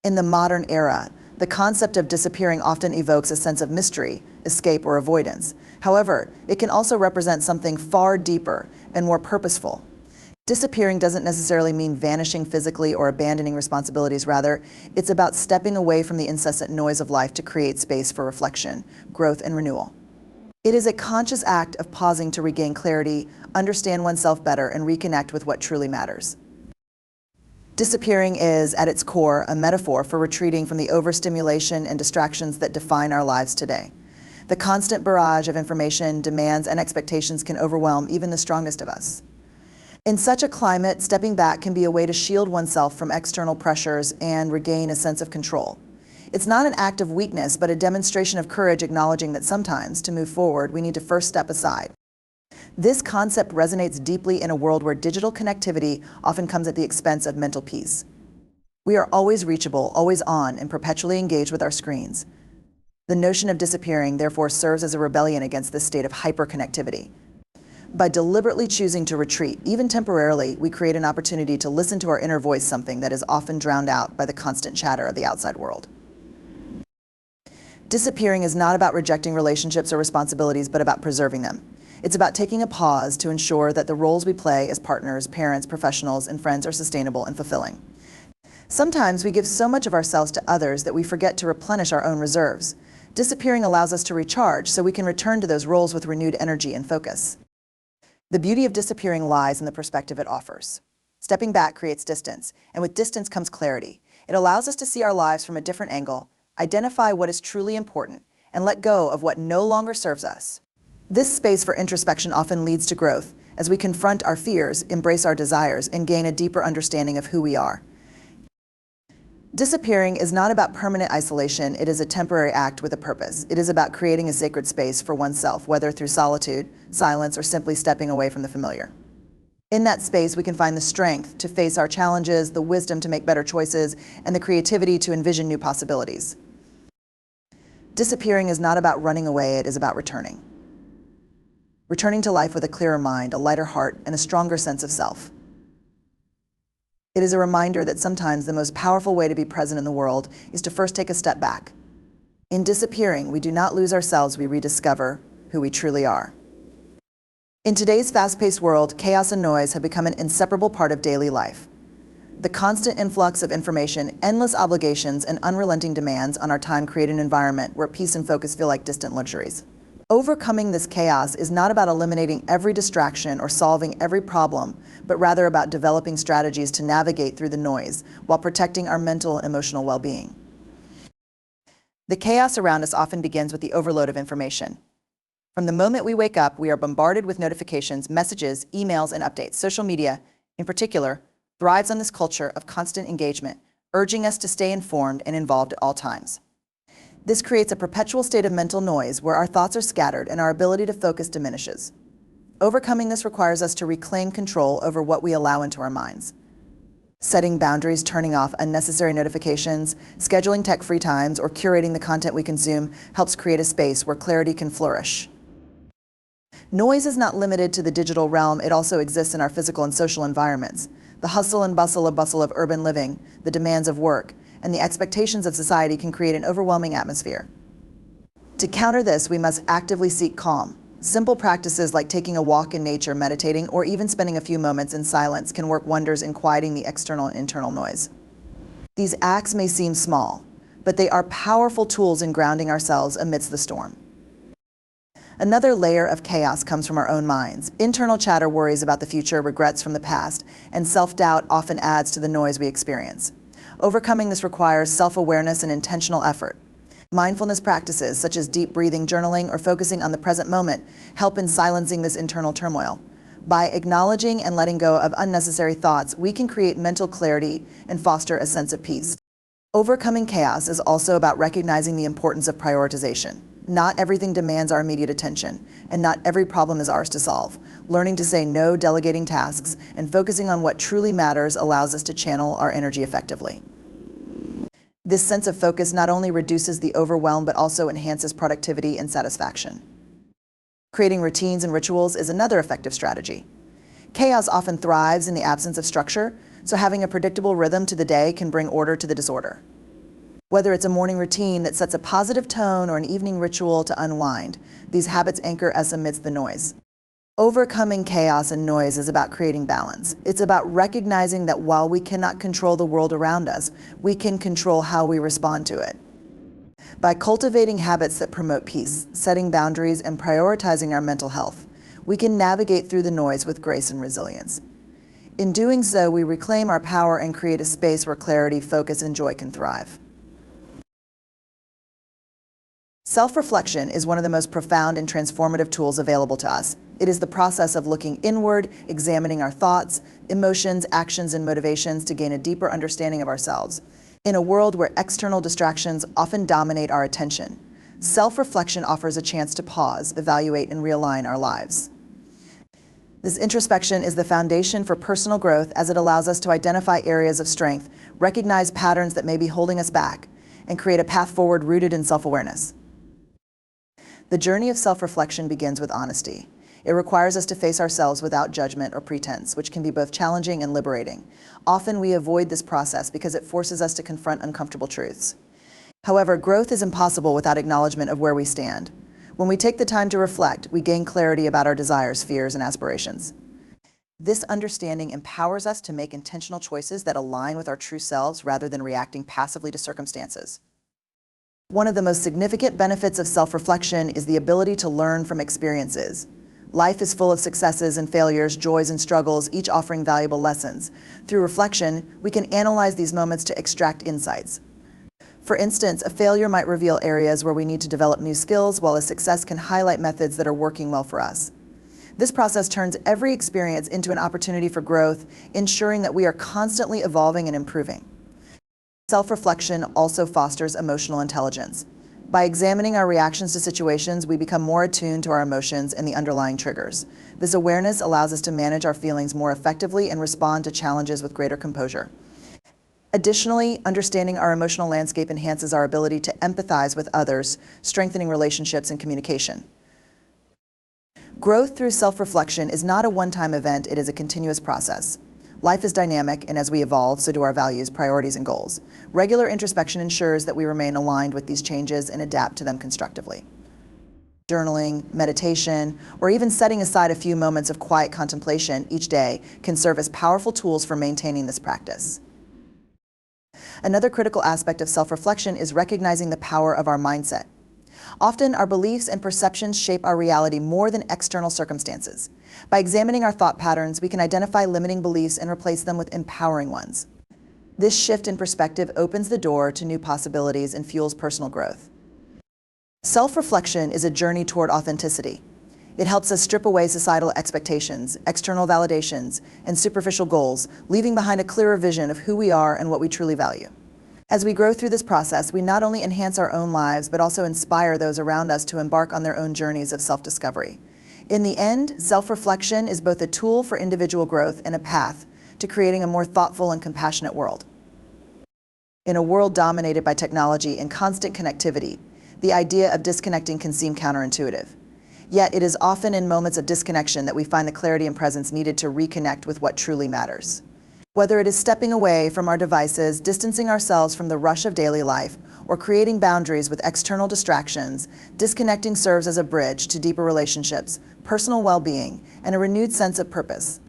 In the modern era, the concept of disappearing often evokes a sense of mystery, escape, or avoidance. However, it can also represent something far deeper and more purposeful. Disappearing doesn't necessarily mean vanishing physically or abandoning responsibilities. Rather, it's about stepping away from the incessant noise of life to create space for reflection, growth, and renewal. It is a conscious act of pausing to regain clarity, understand oneself better, and reconnect with what truly matters. Disappearing is, at its core, a metaphor for retreating from the overstimulation and distractions that define our lives today. The constant barrage of information, demands, and expectations can overwhelm even the strongest of us. In such a climate, stepping back can be a way to shield oneself from external pressures and regain a sense of control. It's not an act of weakness, but a demonstration of courage, acknowledging that sometimes, to move forward, we need to first step aside. This concept resonates deeply in a world where digital connectivity often comes at the expense of mental peace. We are always reachable, always on, and perpetually engaged with our screens. The notion of disappearing, therefore, serves as a rebellion against this state of hyperconnectivity. By deliberately choosing to retreat, even temporarily, we create an opportunity to listen to our inner voice, something that is often drowned out by the constant chatter of the outside world. Disappearing is not about rejecting relationships or responsibilities, but about preserving them. It's about taking a pause to ensure that the roles we play as partners, parents, professionals, and friends are sustainable and fulfilling. Sometimes we give so much of ourselves to others that we forget to replenish our own reserves. Disappearing allows us to recharge so we can return to those roles with renewed energy and focus. The beauty of disappearing lies in the perspective it offers. Stepping back creates distance, and with distance comes clarity. It allows us to see our lives from a different angle, identify what is truly important, and let go of what no longer serves us. This space for introspection often leads to growth as we confront our fears, embrace our desires, and gain a deeper understanding of who we are. Disappearing is not about permanent isolation. It is a temporary act with a purpose. It is about creating a sacred space for oneself, whether through solitude, silence, or simply stepping away from the familiar. In that space, we can find the strength to face our challenges, the wisdom to make better choices, and the creativity to envision new possibilities. Disappearing is not about running away. It is about returning. Returning to life with a clearer mind, a lighter heart, and a stronger sense of self. It is a reminder that sometimes the most powerful way to be present in the world is to first take a step back. In disappearing, we do not lose ourselves, we rediscover who we truly are. In today's fast-paced world, chaos and noise have become an inseparable part of daily life. The constant influx of information, endless obligations, and unrelenting demands on our time create an environment where peace and focus feel like distant luxuries. Overcoming this chaos is not about eliminating every distraction or solving every problem, but rather about developing strategies to navigate through the noise while protecting our mental and emotional well-being. The chaos around us often begins with the overload of information. From the moment we wake up, we are bombarded with notifications, messages, emails, and updates. Social media, in particular, thrives on this culture of constant engagement, urging us to stay informed and involved at all times. This creates a perpetual state of mental noise where our thoughts are scattered and our ability to focus diminishes. Overcoming this requires us to reclaim control over what we allow into our minds. Setting boundaries, turning off unnecessary notifications, scheduling tech-free times, or curating the content we consume helps create a space where clarity can flourish. Noise is not limited to the digital realm. It also exists in our physical and social environments. The hustle and bustle of urban living, the demands of work, and the expectations of society can create an overwhelming atmosphere. To counter this, we must actively seek calm. Simple practices like taking a walk in nature, meditating, or even spending a few moments in silence can work wonders in quieting the external and internal noise. These acts may seem small, but they are powerful tools in grounding ourselves amidst the storm. Another layer of chaos comes from our own minds. Internal chatter worries about the future, regrets from the past, and self-doubt often adds to the noise we experience. Overcoming this requires self-awareness and intentional effort. Mindfulness practices, such as deep breathing, journaling, or focusing on the present moment, help in silencing this internal turmoil. By acknowledging and letting go of unnecessary thoughts, we can create mental clarity and foster a sense of peace. Overcoming chaos is also about recognizing the importance of prioritization. Not everything demands our immediate attention, and not every problem is ours to solve. Learning to say no, delegating tasks, and focusing on what truly matters allows us to channel our energy effectively. This sense of focus not only reduces the overwhelm, but also enhances productivity and satisfaction. Creating routines and rituals is another effective strategy. Chaos often thrives in the absence of structure, so having a predictable rhythm to the day can bring order to the disorder. Whether it's a morning routine that sets a positive tone or an evening ritual to unwind, these habits anchor us amidst the noise. Overcoming chaos and noise is about creating balance. It's about recognizing that while we cannot control the world around us, we can control how we respond to it. By cultivating habits that promote peace, setting boundaries, and prioritizing our mental health, we can navigate through the noise with grace and resilience. In doing so, we reclaim our power and create a space where clarity, focus, and joy can thrive. Self-reflection is one of the most profound and transformative tools available to us. It is the process of looking inward, examining our thoughts, emotions, actions, and motivations to gain a deeper understanding of ourselves. In a world where external distractions often dominate our attention, self-reflection offers a chance to pause, evaluate, and realign our lives. This introspection is the foundation for personal growth as it allows us to identify areas of strength, recognize patterns that may be holding us back, and create a path forward rooted in self-awareness. The journey of self-reflection begins with honesty. It requires us to face ourselves without judgment or pretense, which can be both challenging and liberating. Often we avoid this process because it forces us to confront uncomfortable truths. However, growth is impossible without acknowledgement of where we stand. When we take the time to reflect, we gain clarity about our desires, fears, and aspirations. This understanding empowers us to make intentional choices that align with our true selves rather than reacting passively to circumstances. One of the most significant benefits of self-reflection is the ability to learn from experiences. Life is full of successes and failures, joys and struggles, each offering valuable lessons. Through reflection, we can analyze these moments to extract insights. For instance, a failure might reveal areas where we need to develop new skills, while a success can highlight methods that are working well for us. This process turns every experience into an opportunity for growth, ensuring that we are constantly evolving and improving. Self-reflection also fosters emotional intelligence. By examining our reactions to situations, we become more attuned to our emotions and the underlying triggers. This awareness allows us to manage our feelings more effectively and respond to challenges with greater composure. Additionally, understanding our emotional landscape enhances our ability to empathize with others, strengthening relationships and communication. Growth through self-reflection is not a one-time event, it is a continuous process. Life is dynamic, and as we evolve, so do our values, priorities, and goals. Regular introspection ensures that we remain aligned with these changes and adapt to them constructively. Journaling, meditation, or even setting aside a few moments of quiet contemplation each day can serve as powerful tools for maintaining this practice. Another critical aspect of self-reflection is recognizing the power of our mindset. Often, our beliefs and perceptions shape our reality more than external circumstances. By examining our thought patterns, we can identify limiting beliefs and replace them with empowering ones. This shift in perspective opens the door to new possibilities and fuels personal growth. Self-reflection is a journey toward authenticity. It helps us strip away societal expectations, external validations, and superficial goals, leaving behind a clearer vision of who we are and what we truly value. As we grow through this process, we not only enhance our own lives, but also inspire those around us to embark on their own journeys of self-discovery. In the end, self-reflection is both a tool for individual growth and a path to creating a more thoughtful and compassionate world. In a world dominated by technology and constant connectivity, the idea of disconnecting can seem counterintuitive. Yet it is often in moments of disconnection that we find the clarity and presence needed to reconnect with what truly matters. Whether it is stepping away from our devices, distancing ourselves from the rush of daily life, or creating boundaries with external distractions, disconnecting serves as a bridge to deeper relationships, personal well-being, and a renewed sense of purpose.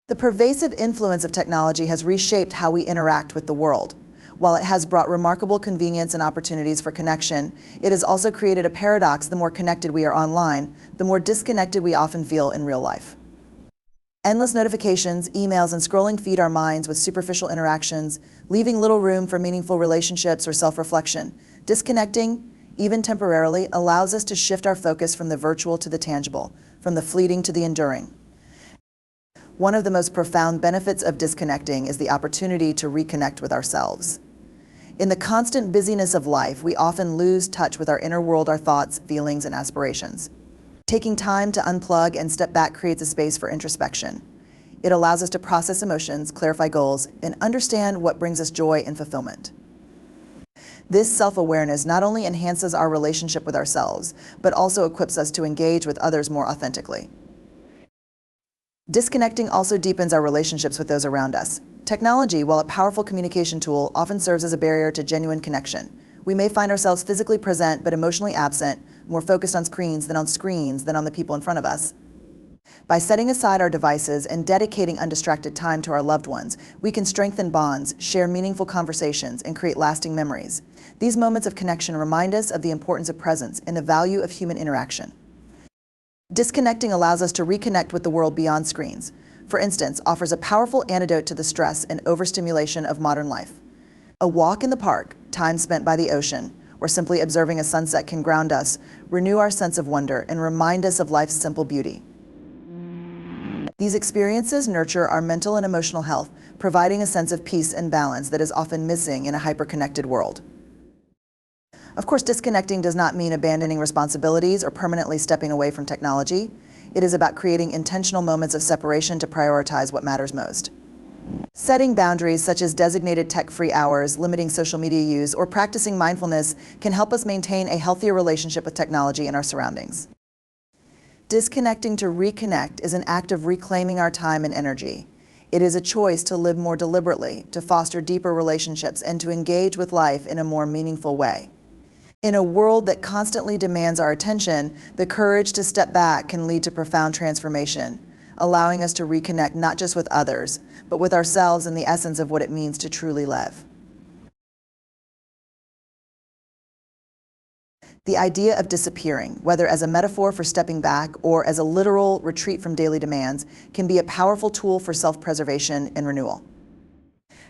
The pervasive influence of technology has reshaped how we interact with the world. While it has brought remarkable convenience and opportunities for connection, it has also created a paradox: the more connected we are online, the more disconnected we often feel in real life. Endless notifications, emails, and scrolling feed our minds with superficial interactions, leaving little room for meaningful relationships or self-reflection. Disconnecting, even temporarily, allows us to shift our focus from the virtual to the tangible, from the fleeting to the enduring. One of the most profound benefits of disconnecting is the opportunity to reconnect with ourselves. In the constant busyness of life, we often lose touch with our inner world, our thoughts, feelings, and aspirations. Taking time to unplug and step back creates a space for introspection. It allows us to process emotions, clarify goals, and understand what brings us joy and fulfillment. This self-awareness not only enhances our relationship with ourselves, but also equips us to engage with others more authentically. Disconnecting also deepens our relationships with those around us. Technology, while a powerful communication tool, often serves as a barrier to genuine connection. We may find ourselves physically present but emotionally absent, more focused on screens than on the people in front of us. By setting aside our devices and dedicating undistracted time to our loved ones, we can strengthen bonds, share meaningful conversations, and create lasting memories. These moments of connection remind us of the importance of presence and the value of human interaction. Disconnecting allows us to reconnect with the world beyond screens. For instance, offers a powerful antidote to the stress and overstimulation of modern life. A walk in the park, time spent by the ocean, or simply observing a sunset can ground us, renew our sense of wonder, and remind us of life's simple beauty. These experiences nurture our mental and emotional health, providing a sense of peace and balance that is often missing in a hyper-connected world. Of course, disconnecting does not mean abandoning responsibilities or permanently stepping away from technology. It is about creating intentional moments of separation to prioritize what matters most. Setting boundaries such as designated tech-free hours, limiting social media use, or practicing mindfulness can help us maintain a healthier relationship with technology and our surroundings. Disconnecting to reconnect is an act of reclaiming our time and energy. It is a choice to live more deliberately, to foster deeper relationships, and to engage with life in a more meaningful way. In a world that constantly demands our attention, the courage to step back can lead to profound transformation, allowing us to reconnect not just with others, but with ourselves and the essence of what it means to truly live. The idea of disappearing, whether as a metaphor for stepping back or as a literal retreat from daily demands, can be a powerful tool for self-preservation and renewal.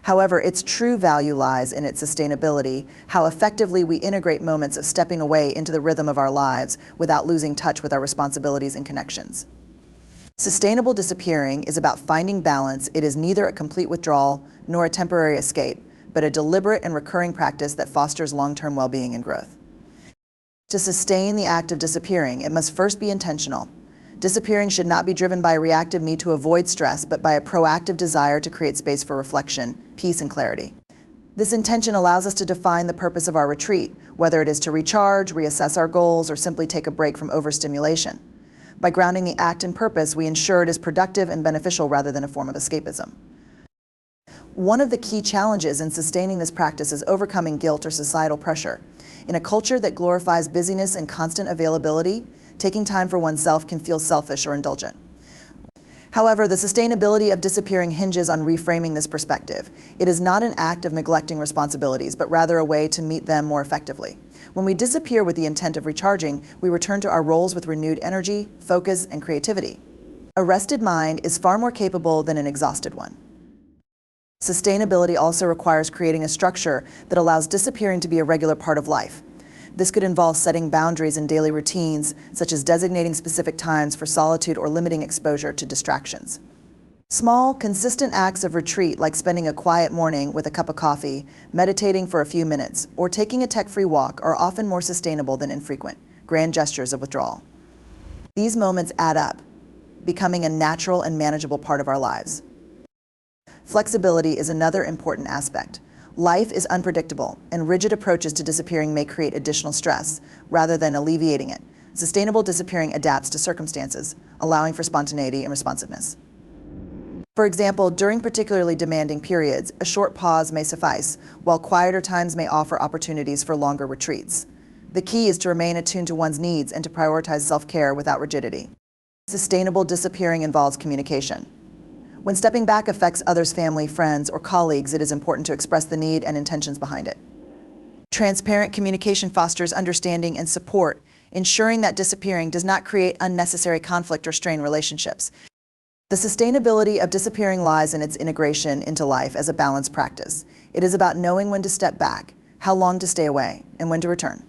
However, its true value lies in its sustainability, how effectively we integrate moments of stepping away into the rhythm of our lives without losing touch with our responsibilities and connections. Sustainable disappearing is about finding balance. It is neither a complete withdrawal nor a temporary escape, but a deliberate and recurring practice that fosters long-term well-being and growth. To sustain the act of disappearing, it must first be intentional. Disappearing should not be driven by a reactive need to avoid stress, but by a proactive desire to create space for reflection, peace, and clarity. This intention allows us to define the purpose of our retreat, whether it is to recharge, reassess our goals, or simply take a break from overstimulation. By grounding the act in purpose, we ensure it is productive and beneficial rather than a form of escapism. One of the key challenges in sustaining this practice is overcoming guilt or societal pressure. In a culture that glorifies busyness and constant availability, taking time for oneself can feel selfish or indulgent. However, the sustainability of disappearing hinges on reframing this perspective. It is not an act of neglecting responsibilities, but rather a way to meet them more effectively. When we disappear with the intent of recharging, we return to our roles with renewed energy, focus, and creativity. A rested mind is far more capable than an exhausted one. Sustainability also requires creating a structure that allows disappearing to be a regular part of life. This could involve setting boundaries in daily routines, such as designating specific times for solitude or limiting exposure to distractions. Small, consistent acts of retreat, like spending a quiet morning with a cup of coffee, meditating for a few minutes, or taking a tech-free walk, are often more sustainable than infrequent, grand gestures of withdrawal. These moments add up, becoming a natural and manageable part of our lives. Flexibility is another important aspect. Life is unpredictable, and rigid approaches to disappearing may create additional stress, rather than alleviating it. Sustainable disappearing adapts to circumstances, allowing for spontaneity and responsiveness. For example, during particularly demanding periods, a short pause may suffice, while quieter times may offer opportunities for longer retreats. The key is to remain attuned to one's needs and to prioritize self-care without rigidity. Sustainable disappearing involves communication. When stepping back affects others' family, friends, or colleagues, it is important to express the need and intentions behind it. Transparent communication fosters understanding and support, ensuring that disappearing does not create unnecessary conflict or strain relationships. The sustainability of disappearing lies in its integration into life as a balanced practice. It is about knowing when to step back, how long to stay away, and when to return.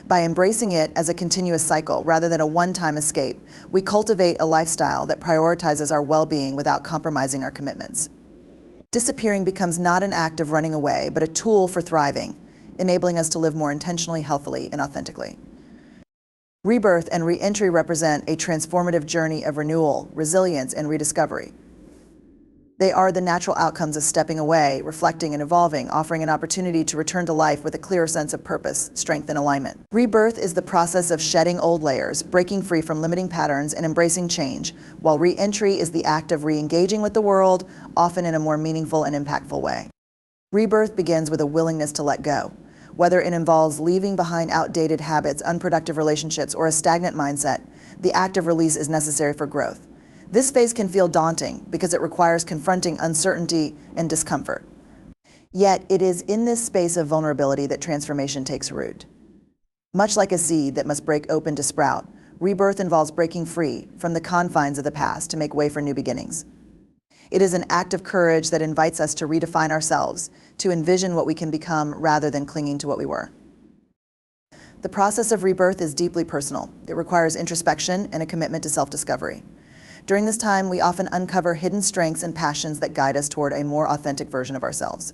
By embracing it as a continuous cycle rather than a one-time escape, we cultivate a lifestyle that prioritizes our well-being without compromising our commitments. Disappearing becomes not an act of running away, but a tool for thriving, enabling us to live more intentionally, healthily, and authentically. Rebirth and re-entry represent a transformative journey of renewal, resilience, and rediscovery. They are the natural outcomes of stepping away, reflecting, and evolving, offering an opportunity to return to life with a clearer sense of purpose, strength, and alignment. Rebirth is the process of shedding old layers, breaking free from limiting patterns, and embracing change, while re-entry is the act of re-engaging with the world, often in a more meaningful and impactful way. Rebirth begins with a willingness to let go. Whether it involves leaving behind outdated habits, unproductive relationships, or a stagnant mindset, the act of release is necessary for growth. This phase can feel daunting because it requires confronting uncertainty and discomfort. Yet, it is in this space of vulnerability that transformation takes root. Much like a seed that must break open to sprout, rebirth involves breaking free from the confines of the past to make way for new beginnings. It is an act of courage that invites us to redefine ourselves, to envision what we can become rather than clinging to what we were. The process of rebirth is deeply personal. It requires introspection and a commitment to self-discovery. During this time, we often uncover hidden strengths and passions that guide us toward a more authentic version of ourselves.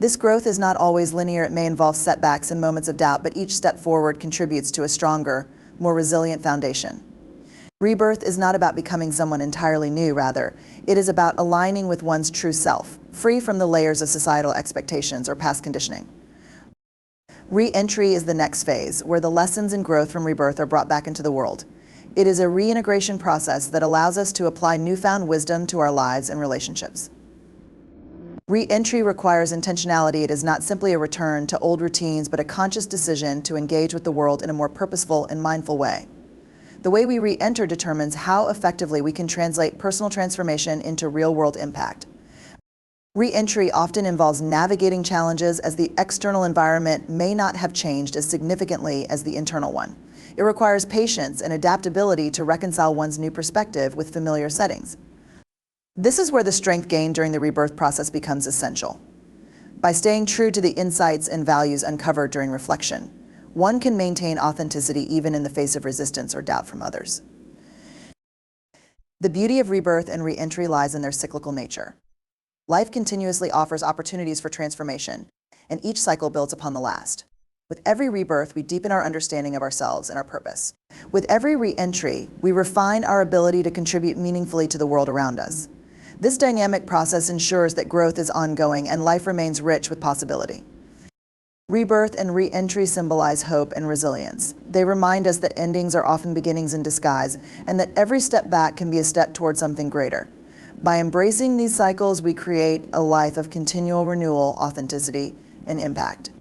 This growth is not always linear. It may involve setbacks and moments of doubt, but each step forward contributes to a stronger, more resilient foundation. Rebirth is not about becoming someone entirely new, rather, it is about aligning with one's true self, free from the layers of societal expectations or past conditioning. Re-entry is the next phase, where the lessons and growth from rebirth are brought back into the world. It is a reintegration process that allows us to apply newfound wisdom to our lives and relationships. Re-entry requires intentionality. It is not simply a return to old routines, but a conscious decision to engage with the world in a more purposeful and mindful way. The way we re-enter determines how effectively we can translate personal transformation into real-world impact. Re-entry often involves navigating challenges as the external environment may not have changed as significantly as the internal one. It requires patience and adaptability to reconcile one's new perspective with familiar settings. This is where the strength gained during the rebirth process becomes essential. By staying true to the insights and values uncovered during reflection, one can maintain authenticity even in the face of resistance or doubt from others. The beauty of rebirth and re-entry lies in their cyclical nature. Life continuously offers opportunities for transformation, and each cycle builds upon the last. With every rebirth, we deepen our understanding of ourselves and our purpose. With every re-entry, we refine our ability to contribute meaningfully to the world around us. This dynamic process ensures that growth is ongoing and life remains rich with possibility. Rebirth and re-entry symbolize hope and resilience. They remind us that endings are often beginnings in disguise, and that every step back can be a step toward something greater. By embracing these cycles, we create a life of continual renewal, authenticity, and impact.